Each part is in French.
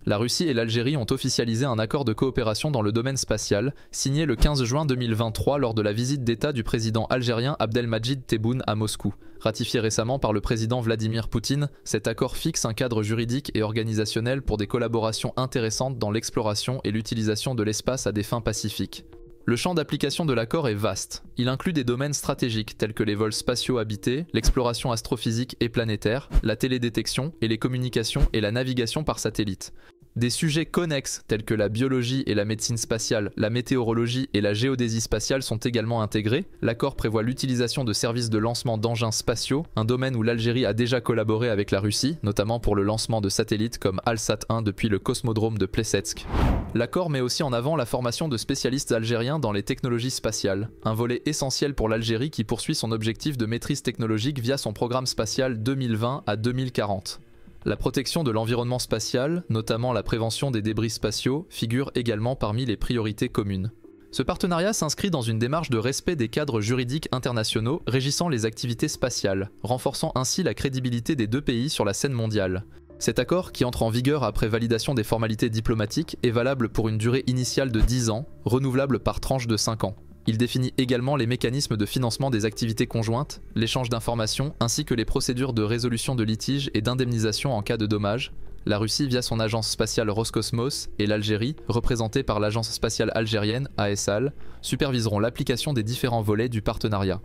La Russie et l'Algérie ont officialisé un accord de coopération dans le domaine spatial, signé le 15 juin 2023 lors de la visite d'État du président algérien Abdelmadjid Tebboune à Moscou. Ratifié récemment par le président Vladimir Poutine, cet accord fixe un cadre juridique et organisationnel pour des collaborations intéressantes dans l'exploration et l'utilisation de l'espace à des fins pacifiques. Le champ d'application de l'accord est vaste. Il inclut des domaines stratégiques tels que les vols spatiaux habités, l'exploration astrophysique et planétaire, la télédétection et les communications et la navigation par satellite. Des sujets connexes tels que la biologie et la médecine spatiale, la météorologie et la géodésie spatiale sont également intégrés. L'accord prévoit l'utilisation de services de lancement d'engins spatiaux, un domaine où l'Algérie a déjà collaboré avec la Russie, notamment pour le lancement de satellites comme Alsat-1 depuis le cosmodrome de Plesetsk. L'accord met aussi en avant la formation de spécialistes algériens dans les technologies spatiales, un volet essentiel pour l'Algérie qui poursuit son objectif de maîtrise technologique via son programme spatial 2020 à 2040. La protection de l'environnement spatial, notamment la prévention des débris spatiaux, figure également parmi les priorités communes. Ce partenariat s'inscrit dans une démarche de respect des cadres juridiques internationaux régissant les activités spatiales, renforçant ainsi la crédibilité des deux pays sur la scène mondiale. Cet accord, qui entre en vigueur après validation des formalités diplomatiques, est valable pour une durée initiale de 10 ans, renouvelable par tranche de 5 ans. Il définit également les mécanismes de financement des activités conjointes, l'échange d'informations ainsi que les procédures de résolution de litiges et d'indemnisation en cas de dommages. La Russie via son agence spatiale Roscosmos et l'Algérie, représentée par l'agence spatiale algérienne AESAL, superviseront l'application des différents volets du partenariat.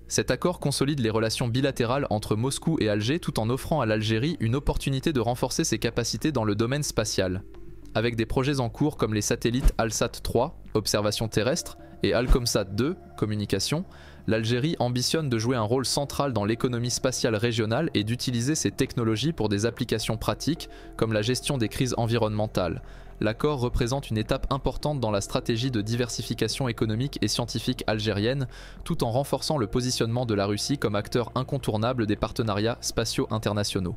Cet accord consolide les relations bilatérales entre Moscou et Alger tout en offrant à l'Algérie une opportunité de renforcer ses capacités dans le domaine spatial. Avec des projets en cours comme les satellites Alsat-3, observation terrestre, et Alcomsat-2, communication, l'Algérie ambitionne de jouer un rôle central dans l'économie spatiale régionale et d'utiliser ces technologies pour des applications pratiques comme la gestion des crises environnementales. L'accord représente une étape importante dans la stratégie de diversification économique et scientifique algérienne, tout en renforçant le positionnement de la Russie comme acteur incontournable des partenariats spatiaux internationaux.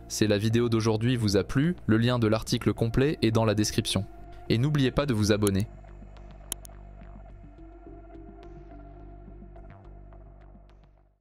Si la vidéo d'aujourd'hui vous a plu, le lien de l'article complet est dans la description. Et n'oubliez pas de vous abonner.